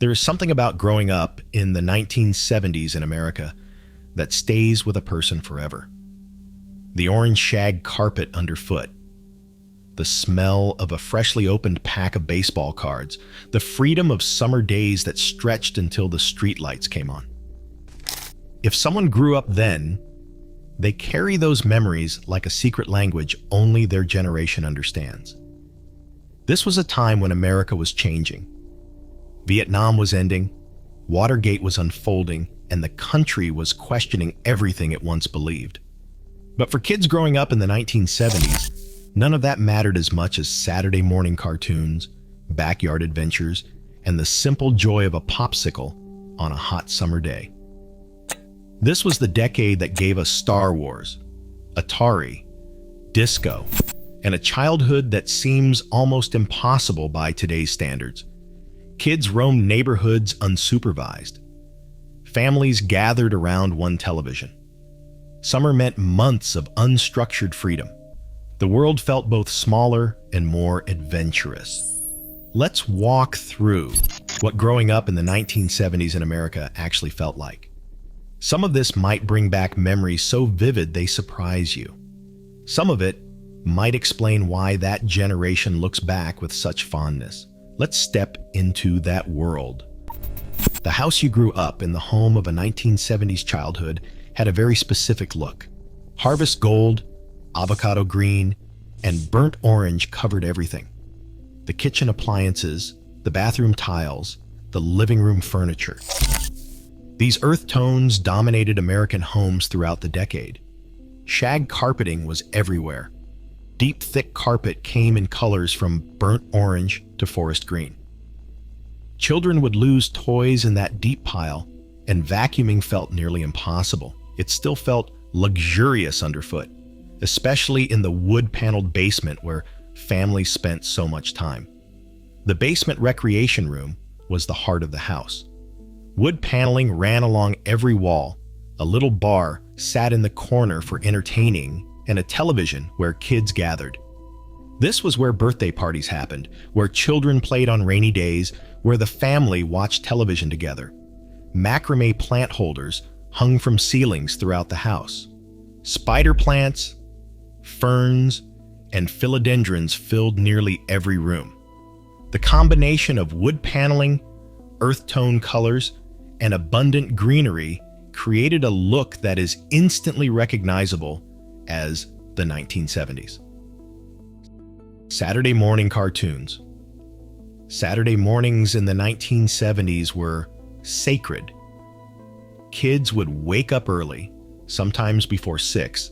There is something about growing up in the 1970s in America that stays with a person forever. The orange shag carpet underfoot, the smell of a freshly opened pack of baseball cards, the freedom of summer days that stretched until the streetlights came on. If someone grew up then, they carry those memories like a secret language only their generation understands. This was a time when America was changing. Vietnam was ending, Watergate was unfolding, and the country was questioning everything it once believed. But for kids growing up in the 1970s, none of that mattered as much as Saturday morning cartoons, backyard adventures, and the simple joy of a popsicle on a hot summer day. This was the decade that gave us Star Wars, Atari, disco, and a childhood that seems almost impossible by today's standards. Kids roamed neighborhoods unsupervised. Families gathered around one television. Summer meant months of unstructured freedom. The world felt both smaller and more adventurous. Let's walk through what growing up in the 1970s in America actually felt like. Some of this might bring back memories so vivid they surprise you. Some of it might explain why that generation looks back with such fondness. Let's step into that world. The house you grew up in, the home of a 1970s childhood, had a very specific look. Harvest gold, avocado green, and burnt orange covered everything. The kitchen appliances, the bathroom tiles, the living room furniture. These earth tones dominated American homes throughout the decade. Shag carpeting was everywhere. Deep, thick carpet came in colors from burnt orange to forest green. Children would lose toys in that deep pile, and vacuuming felt nearly impossible. It still felt luxurious underfoot, especially in the wood-paneled basement where families spent so much time. The basement recreation room was the heart of the house. Wood paneling ran along every wall. A little bar sat in the corner for entertaining, and a television where kids gathered. This was where birthday parties happened, where children played on rainy days, where the family watched television together. Macrame plant holders hung from ceilings throughout the house. Spider plants, ferns, and philodendrons filled nearly every room. The combination of wood paneling, earth tone colors, and abundant greenery created a look that is instantly recognizable as the 1970s. Saturday morning cartoons. Saturday mornings in the 1970s were sacred. Kids would wake up early, sometimes before 6,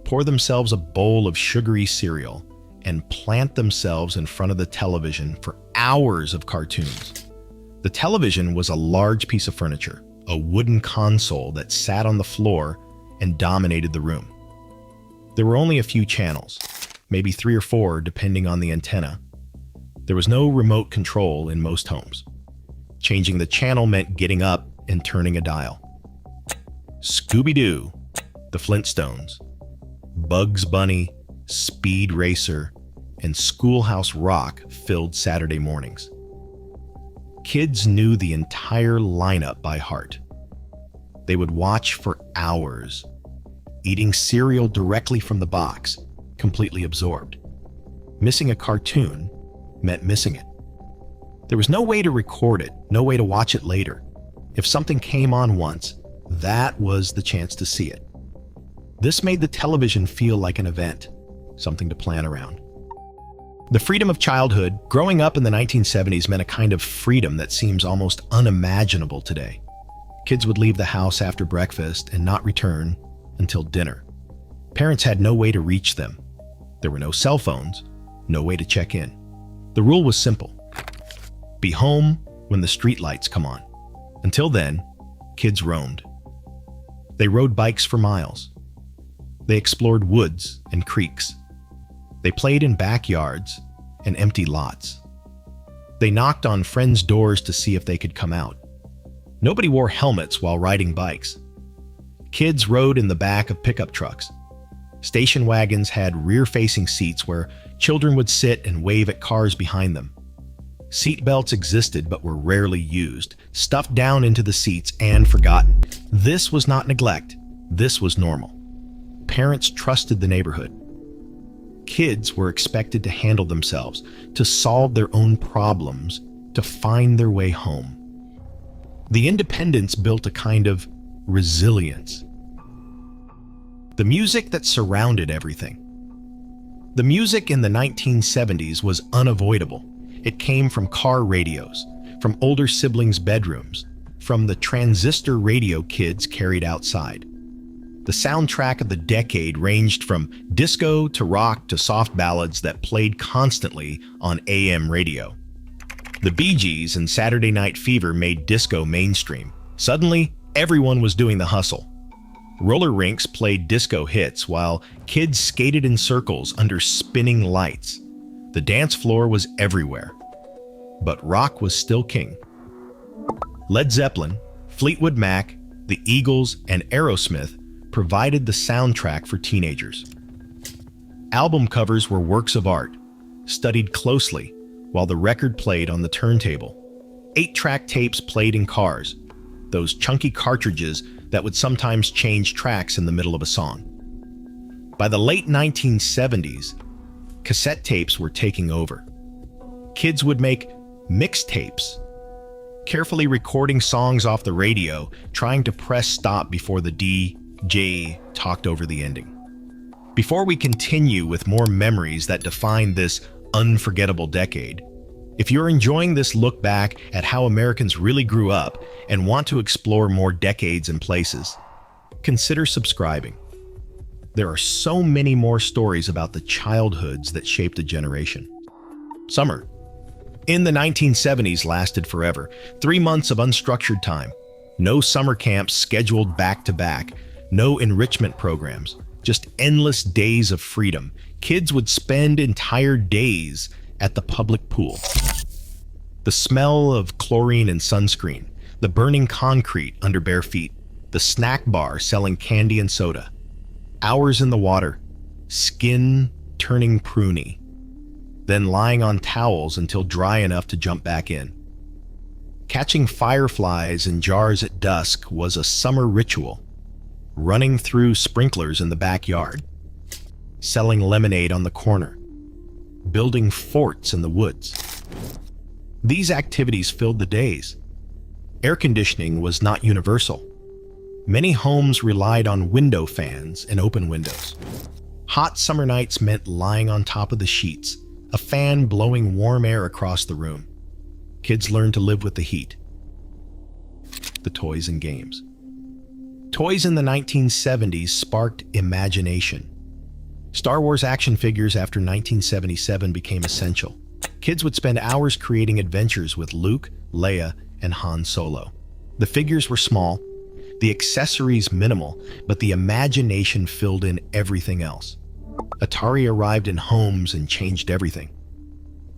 pour themselves a bowl of sugary cereal, and plant themselves in front of the television for hours of cartoons. The television was a large piece of furniture, a wooden console that sat on the floor and dominated the room. There were only a few channels, maybe 3 or 4 depending on the antenna. There was no remote control in most homes. Changing the channel meant getting up and turning a dial. Scooby-Doo, the Flintstones, Bugs Bunny, Speed Racer, and Schoolhouse Rock filled Saturday mornings. Kids knew the entire lineup by heart. They would watch for hours, eating cereal directly from the box, completely absorbed. Missing a cartoon meant missing it. There was no way to record it, no way to watch it later. If something came on once, that was the chance to see it. This made the television feel like an event, something to plan around. The freedom of childhood, growing up in the 1970s, meant a kind of freedom that seems almost unimaginable today. Kids would leave the house after breakfast and not return until dinner. Parents had no way to reach them. There were no cell phones, no way to check in. The rule was simple: be home when the streetlights come on. Until then, kids roamed. They rode bikes for miles. They explored woods and creeks. They played in backyards and empty lots. They knocked on friends' doors to see if they could come out. Nobody wore helmets while riding bikes. Kids rode in the back of pickup trucks. Station wagons had rear-facing seats where children would sit and wave at cars behind them. Seatbelts existed but were rarely used, stuffed down into the seats and forgotten. This was not neglect. This was normal. Parents trusted the neighborhood. Kids were expected to handle themselves, to solve their own problems, to find their way home. The independence built a kind of resilience. The music that surrounded everything. The music in the 1970s was unavoidable. It came from car radios, from older siblings' bedrooms, from the transistor radio kids carried outside. The soundtrack of the decade ranged from disco to rock to soft ballads that played constantly on AM radio. The Bee Gees and Saturday Night Fever made disco mainstream. Suddenly, everyone was doing the hustle. Roller rinks played disco hits while kids skated in circles under spinning lights. The dance floor was everywhere. But rock was still king. Led Zeppelin, Fleetwood Mac, the Eagles, and Aerosmith provided the soundtrack for teenagers. Album covers were works of art, studied closely while the record played on the turntable. 8-track tapes played in cars, those chunky cartridges that would sometimes change tracks in the middle of a song. By the late 1970s, cassette tapes were taking over. Kids would make mixtapes, carefully recording songs off the radio, trying to press stop before the DJ talked over the ending. Before we continue with more memories that define this unforgettable decade, if you're enjoying this look back at how Americans really grew up and want to explore more decades and places, consider subscribing. There are so many more stories about the childhoods that shaped a generation. Summer in the 1970s lasted forever. 3 months of unstructured time. No summer camps scheduled back to back. No enrichment programs. Just endless days of freedom. Kids would spend entire days at the public pool. The smell of chlorine and sunscreen. The burning concrete under bare feet. The snack bar selling candy and soda. Hours in the water, skin turning pruny, then lying on towels until dry enough to jump back in. Catching fireflies in jars at dusk was a summer ritual. Running through sprinklers in the backyard, selling lemonade on the corner, building forts in the woods. These activities filled the days. Air conditioning was not universal. Many homes relied on window fans and open windows. Hot summer nights meant lying on top of the sheets, a fan blowing warm air across the room. Kids learned to live with the heat. The toys and games. Toys in the 1970s sparked imagination. Star Wars action figures after 1977 became essential. Kids would spend hours creating adventures with Luke, Leia, and Han Solo. The figures were small, the accessories minimal, but the imagination filled in everything else. Atari arrived in homes and changed everything.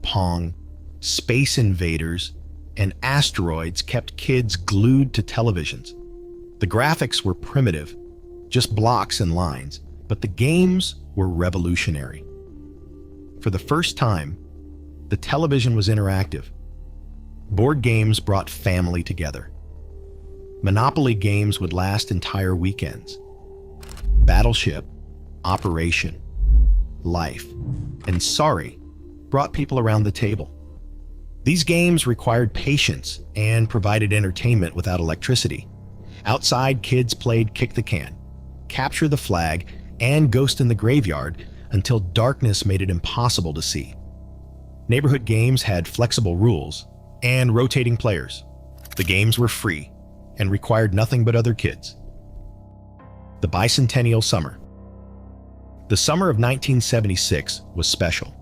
Pong, Space Invaders, and asteroids kept kids glued to televisions. The graphics were primitive, just blocks and lines, but the games were revolutionary. For the first time, the television was interactive. Board games brought family together. Monopoly games would last entire weekends. Battleship, Operation, Life, and Sorry brought people around the table. These games required patience and provided entertainment without electricity. Outside, kids played Kick the Can, Capture the Flag, and Ghost in the Graveyard until darkness made it impossible to see. Neighborhood games had flexible rules and rotating players. The games were free and required nothing but other kids. The Bicentennial Summer. The summer of 1976 was special.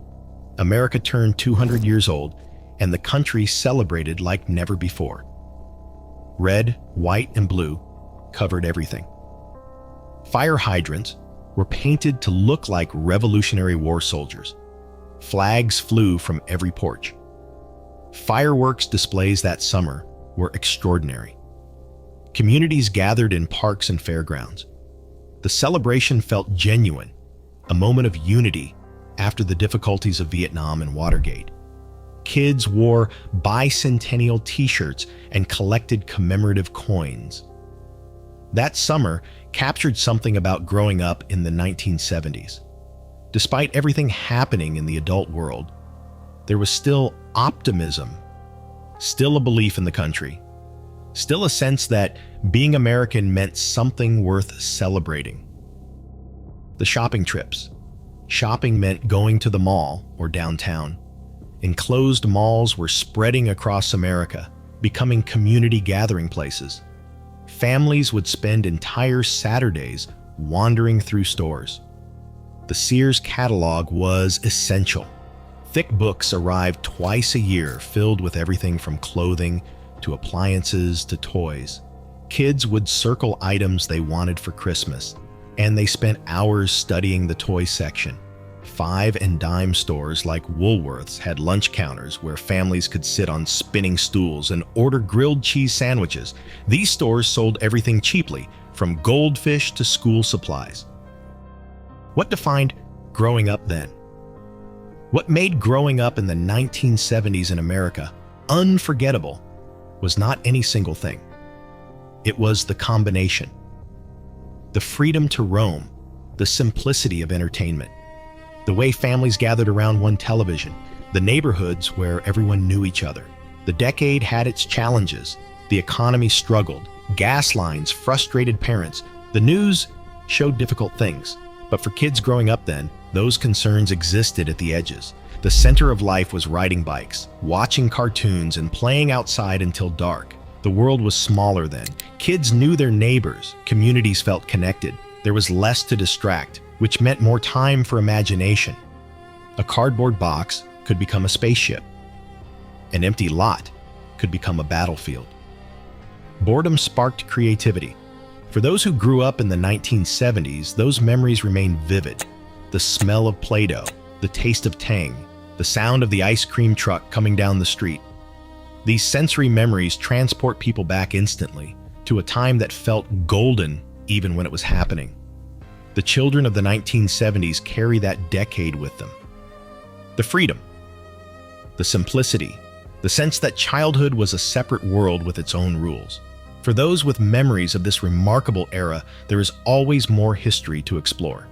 America turned 200 years old, and the country celebrated like never before. Red, white, and blue covered everything. Fire hydrants were painted to look like Revolutionary War soldiers. Flags flew from every porch. Fireworks displays that summer were extraordinary. Communities gathered in parks and fairgrounds. The celebration felt genuine, a moment of unity after the difficulties of Vietnam and Watergate. Kids wore bicentennial t-shirts and collected commemorative coins. That summer captured something about growing up in the 1970s. Despite everything happening in the adult world, there was still optimism, still a belief in the country, still a sense that being American meant something worth celebrating. The shopping trips. Shopping meant going to the mall or downtown. Enclosed malls were spreading across America, becoming community gathering places. Families would spend entire Saturdays wandering through stores. The Sears catalog was essential. Thick books arrived twice a year, filled with everything from clothing to appliances to toys. Kids would circle items they wanted for Christmas, and they spent hours studying the toy section. 5 and dime stores like Woolworth's had lunch counters where families could sit on spinning stools and order grilled cheese sandwiches. These stores sold everything cheaply, from goldfish to school supplies. What defined growing up then? What made growing up in the 1970s in America unforgettable was not any single thing. It was the combination. The freedom to roam, the simplicity of entertainment, the way families gathered around one television, the neighborhoods where everyone knew each other. The decade had its challenges. The economy struggled. Gas lines frustrated parents. The news showed difficult things. But for kids growing up then, those concerns existed at the edges. The center of life was riding bikes, watching cartoons, and playing outside until dark. The world was smaller then. Kids knew their neighbors. Communities felt connected. There was less to distract, which meant more time for imagination. A cardboard box could become a spaceship. An empty lot could become a battlefield. Boredom sparked creativity. For those who grew up in the 1970s, those memories remain vivid. The smell of Play-Doh, the taste of Tang, the sound of the ice cream truck coming down the street. These sensory memories transport people back instantly to a time that felt golden even when it was happening. The children of the 1970s carry that decade with them. The freedom, the simplicity, the sense that childhood was a separate world with its own rules. For those with memories of this remarkable era, there is always more history to explore.